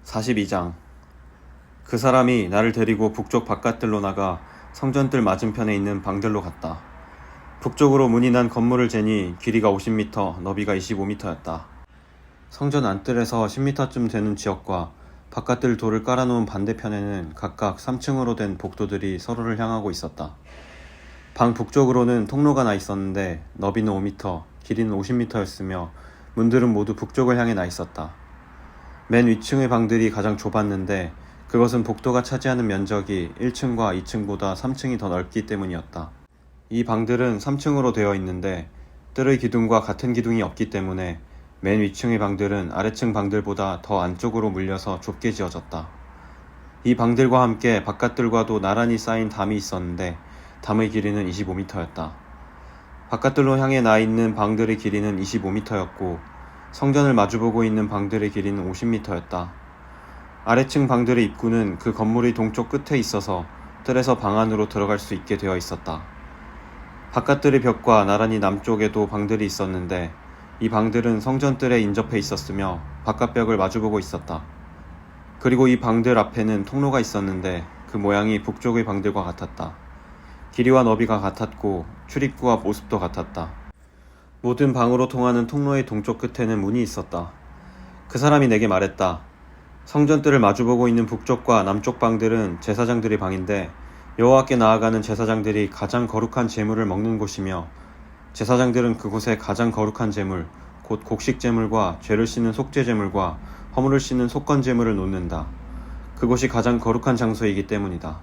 42장. 그 사람이 나를 데리고 북쪽 바깥들로 나가 성전뜰 맞은편에 있는 방들로 갔다. 북쪽으로 문이 난 건물을 재니 길이가 50m, 너비가 25m였다. 성전 안뜰에서 10m쯤 되는 지역과 바깥들 돌을 깔아놓은 반대편에는 각각 3층으로 된 복도들이 서로를 향하고 있었다. 방 북쪽으로는 통로가 나 있었는데 너비는 5m, 길이는 50m였으며 문들은 모두 북쪽을 향해 나 있었다. 맨 위층의 방들이 가장 좁았는데 그것은 복도가 차지하는 면적이 1층과 2층보다 3층이 더 넓기 때문이었다. 이 방들은 3층으로 되어 있는데 뜰의 기둥과 같은 기둥이 없기 때문에 맨 위층의 방들은 아래층 방들보다 더 안쪽으로 물려서 좁게 지어졌다. 이 방들과 함께 바깥들과도 나란히 쌓인 담이 있었는데 담의 길이는 25m였다. 바깥들로 향해 나 있는 방들의 길이는 25m였고 성전을 마주보고 있는 방들의 길이는 50m였다. 아래층 방들의 입구는 그 건물의 동쪽 끝에 있어서 뜰에서 방 안으로 들어갈 수 있게 되어 있었다. 바깥뜰의 벽과 나란히 남쪽에도 방들이 있었는데 이 방들은 성전뜰에 인접해 있었으며 바깥벽을 마주보고 있었다. 그리고 이 방들 앞에는 통로가 있었는데 그 모양이 북쪽의 방들과 같았다. 길이와 너비가 같았고 출입구와 모습도 같았다. 모든 방으로 통하는 통로의 동쪽 끝에는 문이 있었다. 그 사람이 내게 말했다. 성전뜰을 마주보고 있는 북쪽과 남쪽 방들은 제사장들의 방인데 여호와께 나아가는 제사장들이 가장 거룩한 제물을 먹는 곳이며 제사장들은 그곳에 가장 거룩한 제물, 곧 곡식 제물과 죄를 씻는 속죄 제물과 허물을 씻는 속건 제물을 놓는다. 그곳이 가장 거룩한 장소이기 때문이다.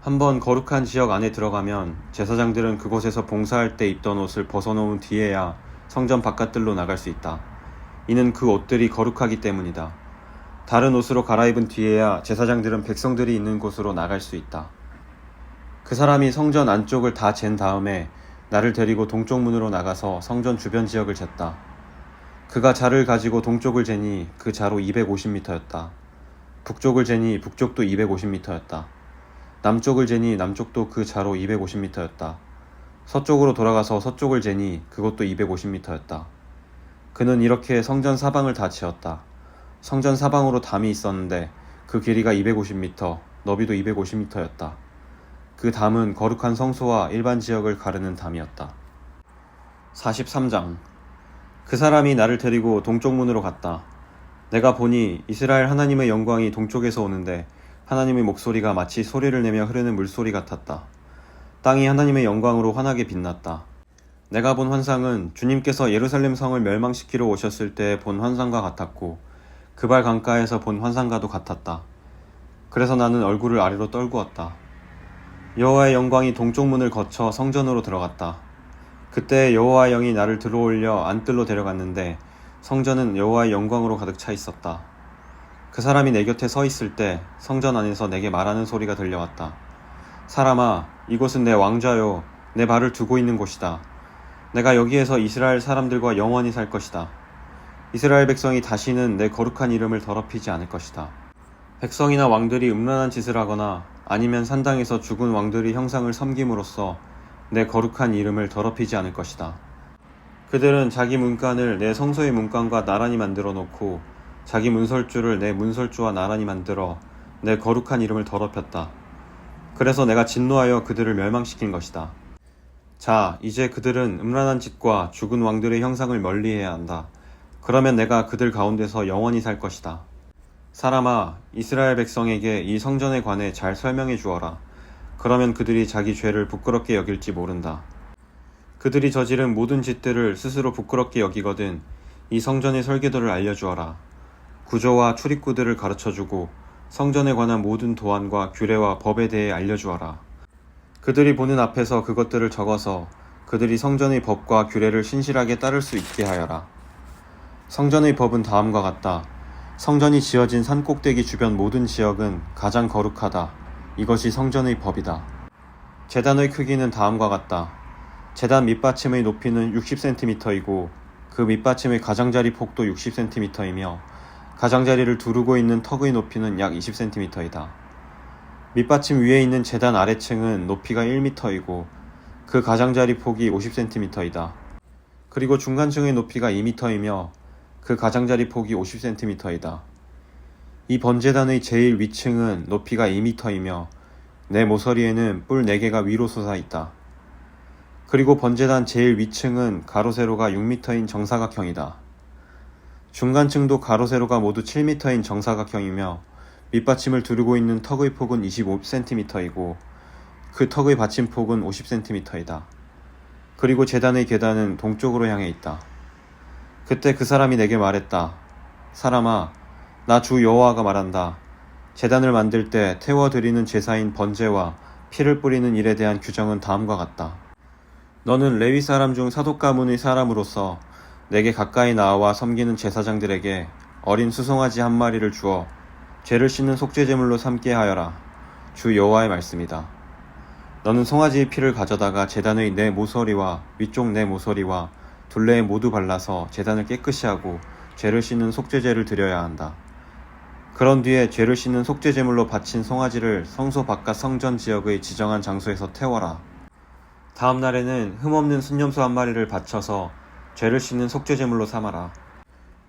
한번 거룩한 지역 안에 들어가면 제사장들은 그곳에서 봉사할 때 입던 옷을 벗어놓은 뒤에야 성전 바깥들로 나갈 수 있다. 이는 그 옷들이 거룩하기 때문이다. 다른 옷으로 갈아입은 뒤에야 제사장들은 백성들이 있는 곳으로 나갈 수 있다. 그 사람이 성전 안쪽을 다 잰 다음에 나를 데리고 동쪽 문으로 나가서 성전 주변 지역을 쟀다. 그가 자를 가지고 동쪽을 재니 그 자로 250m였다. 북쪽을 재니 북쪽도 250m였다. 남쪽을 재니 남쪽도 그 자로 250m였다. 서쪽으로 돌아가서 서쪽을 재니 그것도 250m였다. 그는 이렇게 성전 사방을 다 재었다. 성전 사방으로 담이 있었는데 그 길이가 250m, 너비도 250m였다. 그 담은 거룩한 성소와 일반 지역을 가르는 담이었다. 43장. 그 사람이 나를 데리고 동쪽 문으로 갔다. 내가 보니 이스라엘 하나님의 영광이 동쪽에서 오는데 하나님의 목소리가 마치 소리를 내며 흐르는 물소리 같았다. 땅이 하나님의 영광으로 환하게 빛났다. 내가 본 환상은 주님께서 예루살렘 성을 멸망시키러 오셨을 때 본 환상과 같았고 그발 강가에서 본 환상과도 같았다. 그래서 나는 얼굴을 아래로 떨구었다. 여호와의 영광이 동쪽 문을 거쳐 성전으로 들어갔다. 그때 여호와의 영이 나를 들어올려 안뜰로 데려갔는데 성전은 여호와의 영광으로 가득 차 있었다. 그 사람이 내 곁에 서 있을 때 성전 안에서 내게 말하는 소리가 들려왔다. 사람아, 이곳은 내 왕좌요, 내 발을 두고 있는 곳이다. 내가 여기에서 이스라엘 사람들과 영원히 살 것이다. 이스라엘 백성이 다시는 내 거룩한 이름을 더럽히지 않을 것이다. 백성이나 왕들이 음란한 짓을 하거나 아니면 산당에서 죽은 왕들의 형상을 섬김으로써 내 거룩한 이름을 더럽히지 않을 것이다. 그들은 자기 문간을 내 성소의 문간과 나란히 만들어 놓고 자기 문설주를 내 문설주와 나란히 만들어 내 거룩한 이름을 더럽혔다. 그래서 내가 진노하여 그들을 멸망시킨 것이다. 자, 이제 그들은 음란한 짓과 죽은 왕들의 형상을 멀리해야 한다. 그러면 내가 그들 가운데서 영원히 살 것이다. 사람아, 이스라엘 백성에게 이 성전에 관해 잘 설명해 주어라. 그러면 그들이 자기 죄를 부끄럽게 여길지 모른다. 그들이 저지른 모든 짓들을 스스로 부끄럽게 여기거든 이 성전의 설계도를 알려주어라. 구조와 출입구들을 가르쳐주고 성전에 관한 모든 도안과 규례와 법에 대해 알려주어라. 그들이 보는 앞에서 그것들을 적어서 그들이 성전의 법과 규례를 신실하게 따를 수 있게 하여라. 성전의 법은 다음과 같다. 성전이 지어진 산꼭대기 주변 모든 지역은 가장 거룩하다. 이것이 성전의 법이다. 제단의 크기는 다음과 같다. 제단 밑받침의 높이는 60cm이고 그 밑받침의 가장자리 폭도 60cm이며 가장자리를 두르고 있는 턱의 높이는 약 20cm이다. 밑받침 위에 있는 제단 아래층은 높이가 1m이고 그 가장자리 폭이 50cm이다. 그리고 중간층의 높이가 2m이며 그 가장자리 폭이 50cm이다. 이 번제단의 제일 위층은 높이가 2m이며 내 모서리에는 뿔 4개가 위로 솟아 있다. 그리고 번제단 제일 위층은 가로세로가 6m인 정사각형이다. 중간층도 가로세로가 모두 7m인 정사각형이며 밑받침을 두르고 있는 턱의 폭은 25cm이고 그 턱의 받침폭은 50cm이다. 그리고 제단의 계단은 동쪽으로 향해 있다. 그때 그 사람이 내게 말했다. 사람아, 나 주 여호와가 말한다. 제단을 만들 때 태워드리는 제사인 번제와 피를 뿌리는 일에 대한 규정은 다음과 같다. 너는 레위 사람 중 사독 가문의 사람으로서 내게 가까이 나와 섬기는 제사장들에게 어린 수송아지 한 마리를 주어 죄를 씻는 속죄제물로 삼게 하여라. 주 여호와의 말씀이다. 너는 송아지의 피를 가져다가 제단의 내 모서리와 위쪽 내 모서리와 둘레에 모두 발라서 제단을 깨끗이 하고 죄를 씻는 속죄제를 드려야 한다. 그런 뒤에 죄를 씻는 속죄제물로 바친 송아지를 성소 바깥 성전 지역의 지정한 장소에서 태워라. 다음 날에는 흠없는 순념소 한 마리를 바쳐서 죄를 씻는 속죄제물로 삼아라.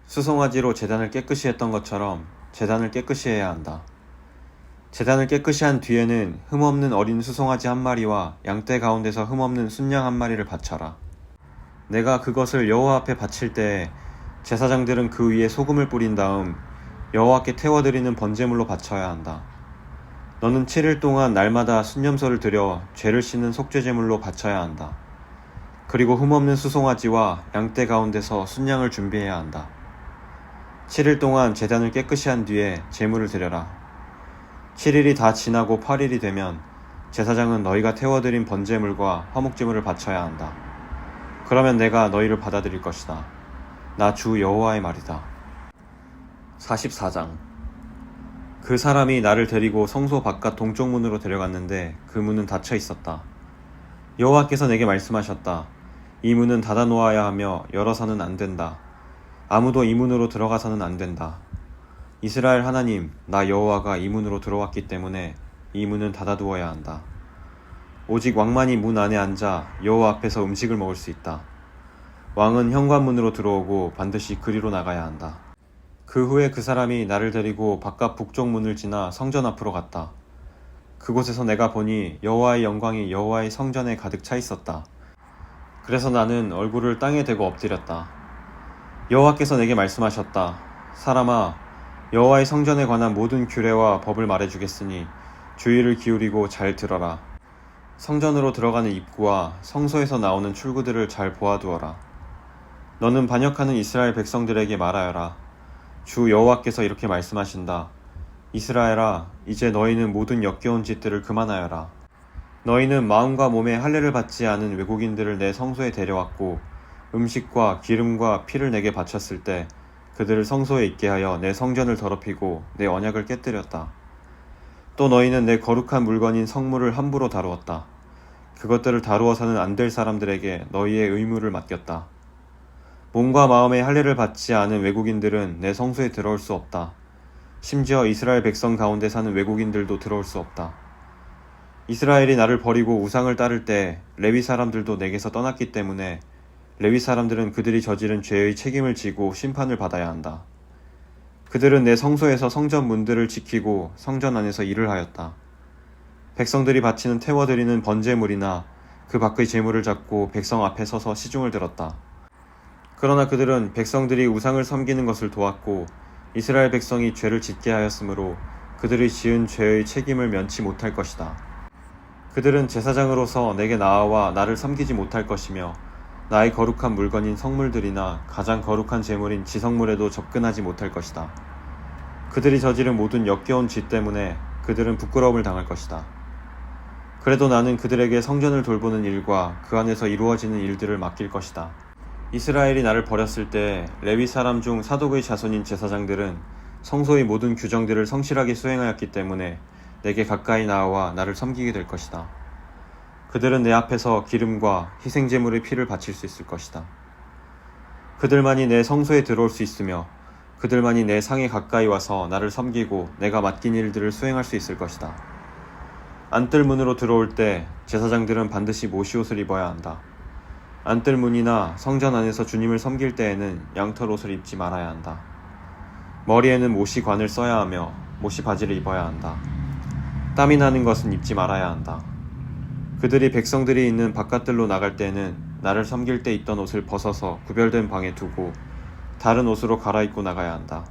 수송아지로 제단을 깨끗이 했던 것처럼 제단을 깨끗이 해야 한다. 제단을 깨끗이 한 뒤에는 흠없는 어린 수송아지 한 마리와 양떼 가운데서 흠없는 순양 한 마리를 바쳐라. 내가 그것을 여호와 앞에 바칠 때에 제사장들은 그 위에 소금을 뿌린 다음 여호와께 태워드리는 번제물로 바쳐야 한다. 너는 7일 동안 날마다 순념소를 드려 죄를 씻는 속죄제물로 바쳐야 한다. 그리고 흠없는 수송아지와 양떼 가운데서 순양을 준비해야 한다. 7일 동안 제단을 깨끗이 한 뒤에 제물을 드려라. 7일이 다 지나고 8일이 되면 제사장은 너희가 태워드린 번제물과 화목제물을 바쳐야 한다. 그러면 내가 너희를 받아들일 것이다. 나 주 여호와의 말이다. 44장. 그 사람이 나를 데리고 성소 바깥 동쪽 문으로 데려갔는데 그 문은 닫혀 있었다. 여호와께서 내게 말씀하셨다. 이 문은 닫아 놓아야 하며 열어서는 안 된다. 아무도 이 문으로 들어가서는 안 된다. 이스라엘 하나님, 나 여호와가 이 문으로 들어왔기 때문에 이 문은 닫아두어야 한다. 오직 왕만이 문 안에 앉아 여호와 앞에서 음식을 먹을 수 있다. 왕은 현관문으로 들어오고 반드시 그리로 나가야 한다. 그 후에 그 사람이 나를 데리고 바깥 북쪽 문을 지나 성전 앞으로 갔다. 그곳에서 내가 보니 여호와의 영광이 여호와의 성전에 가득 차 있었다. 그래서 나는 얼굴을 땅에 대고 엎드렸다. 여호와께서 내게 말씀하셨다. 사람아, 여호와의 성전에 관한 모든 규례와 법을 말해주겠으니 주의를 기울이고 잘 들어라. 성전으로 들어가는 입구와 성소에서 나오는 출구들을 잘 보아두어라. 너는 반역하는 이스라엘 백성들에게 말하여라. 주 여호와께서 이렇게 말씀하신다. 이스라엘아, 이제 너희는 모든 역겨운 짓들을 그만하여라. 너희는 마음과 몸에 할례를 받지 않은 외국인들을 내 성소에 데려왔고 음식과 기름과 피를 내게 바쳤을 때 그들을 성소에 있게 하여 내 성전을 더럽히고 내 언약을 깨뜨렸다. 또 너희는 내 거룩한 물건인 성물을 함부로 다루었다. 그것들을 다루어서는 안 될 사람들에게 너희의 의무를 맡겼다. 몸과 마음의 할례를 받지 않은 외국인들은 내 성소에 들어올 수 없다. 심지어 이스라엘 백성 가운데 사는 외국인들도 들어올 수 없다. 이스라엘이 나를 버리고 우상을 따를 때 레위 사람들도 내게서 떠났기 때문에 레위 사람들은 그들이 저지른 죄의 책임을 지고 심판을 받아야 한다. 그들은 내 성소에서 성전 문들을 지키고 성전 안에서 일을 하였다. 백성들이 바치는 태워드리는 번제물이나 그 밖의 제물을 잡고 백성 앞에 서서 시중을 들었다. 그러나 그들은 백성들이 우상을 섬기는 것을 도왔고 이스라엘 백성이 죄를 짓게 하였으므로 그들이 지은 죄의 책임을 면치 못할 것이다. 그들은 제사장으로서 내게 나아와 나를 섬기지 못할 것이며 나의 거룩한 물건인 성물들이나 가장 거룩한 제물인 지성물에도 접근하지 못할 것이다. 그들이 저지른 모든 역겨운 짓 때문에 그들은 부끄러움을 당할 것이다. 그래도 나는 그들에게 성전을 돌보는 일과 그 안에서 이루어지는 일들을 맡길 것이다. 이스라엘이 나를 버렸을 때 레위 사람 중 사독의 자손인 제사장들은 성소의 모든 규정들을 성실하게 수행하였기 때문에 내게 가까이 나아와 나를 섬기게 될 것이다. 그들은 내 앞에서 기름과 희생제물의 피를 바칠 수 있을 것이다. 그들만이 내 성소에 들어올 수 있으며 그들만이 내 상에 가까이 와서 나를 섬기고 내가 맡긴 일들을 수행할 수 있을 것이다. 안뜰 문으로 들어올 때 제사장들은 반드시 모시옷을 입어야 한다. 안뜰 문이나 성전 안에서 주님을 섬길 때에는 양털 옷을 입지 말아야 한다. 머리에는 모시 관을 써야 하며 모시 바지를 입어야 한다. 땀이 나는 것은 입지 말아야 한다. 그들이 백성들이 있는 바깥들로 나갈 때는 나를 섬길 때 입던 옷을 벗어서 구별된 방에 두고 다른 옷으로 갈아입고 나가야 한다.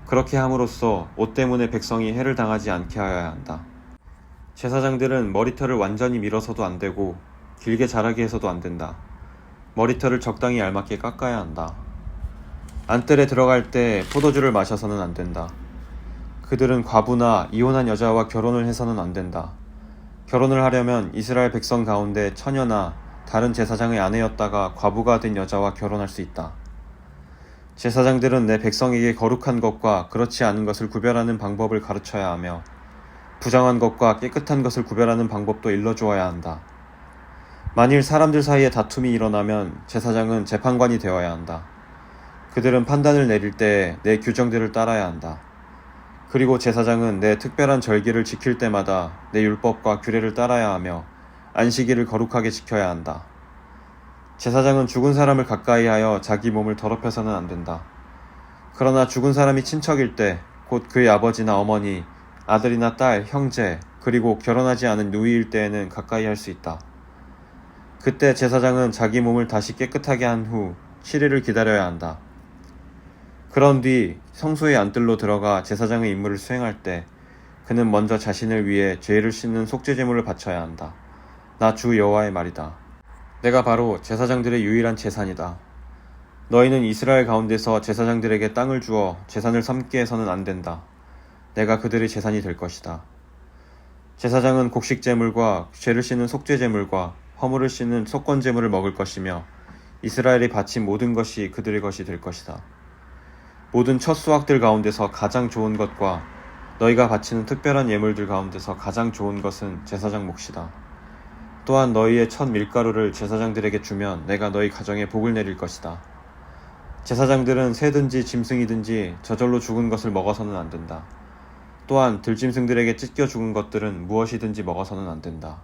그렇게 함으로써 옷 때문에 백성이 해를 당하지 않게 하여야 한다. 제사장들은 머리털을 완전히 밀어서도 안 되고 길게 자라게 해서도 안 된다. 머리털을 적당히 알맞게 깎아야 한다. 안뜰에 들어갈 때 포도주를 마셔서는 안 된다. 그들은 과부나 이혼한 여자와 결혼을 해서는 안 된다. 결혼을 하려면 이스라엘 백성 가운데 처녀나 다른 제사장의 아내였다가 과부가 된 여자와 결혼할 수 있다. 제사장들은 내 백성에게 거룩한 것과 그렇지 않은 것을 구별하는 방법을 가르쳐야 하며 부정한 것과 깨끗한 것을 구별하는 방법도 일러주어야 한다. 만일 사람들 사이에 다툼이 일어나면 제사장은 재판관이 되어야 한다. 그들은 판단을 내릴 때 내 규정들을 따라야 한다. 그리고 제사장은 내 특별한 절기를 지킬 때마다 내 율법과 규례를 따라야 하며 안식일을 거룩하게 지켜야 한다. 제사장은 죽은 사람을 가까이 하여 자기 몸을 더럽혀서는 안 된다. 그러나 죽은 사람이 친척일 때, 곧 그의 아버지나 어머니, 아들이나 딸, 형제, 그리고 결혼하지 않은 누이일 때에는 가까이 할 수 있다. 그때 제사장은 자기 몸을 다시 깨끗하게 한 후 7일을 기다려야 한다. 그런 뒤 성소의 안뜰로 들어가 제사장의 임무를 수행할 때 그는 먼저 자신을 위해 죄를 씻는 속죄제물을 바쳐야 한다. 나 주 여호와의 말이다. 내가 바로 제사장들의 유일한 제산이다. 너희는 이스라엘 가운데서 제사장들에게 땅을 주어 제산을 삼게 해서는 안 된다. 내가 그들의 제산이 될 것이다. 제사장은 곡식제물과 죄를 씻는 속죄제물과 허물을 씻는 속건제물을 먹을 것이며 이스라엘이 바친 모든 것이 그들의 것이 될 것이다. 모든 첫 수확들 가운데서 가장 좋은 것과 너희가 바치는 특별한 예물들 가운데서 가장 좋은 것은 제사장 몫이다. 또한 너희의 첫 밀가루를 제사장들에게 주면 내가 너희 가정에 복을 내릴 것이다. 제사장들은 새든지 짐승이든지 저절로 죽은 것을 먹어서는 안 된다. 또한 들짐승들에게 찢겨 죽은 것들은 무엇이든지 먹어서는 안 된다.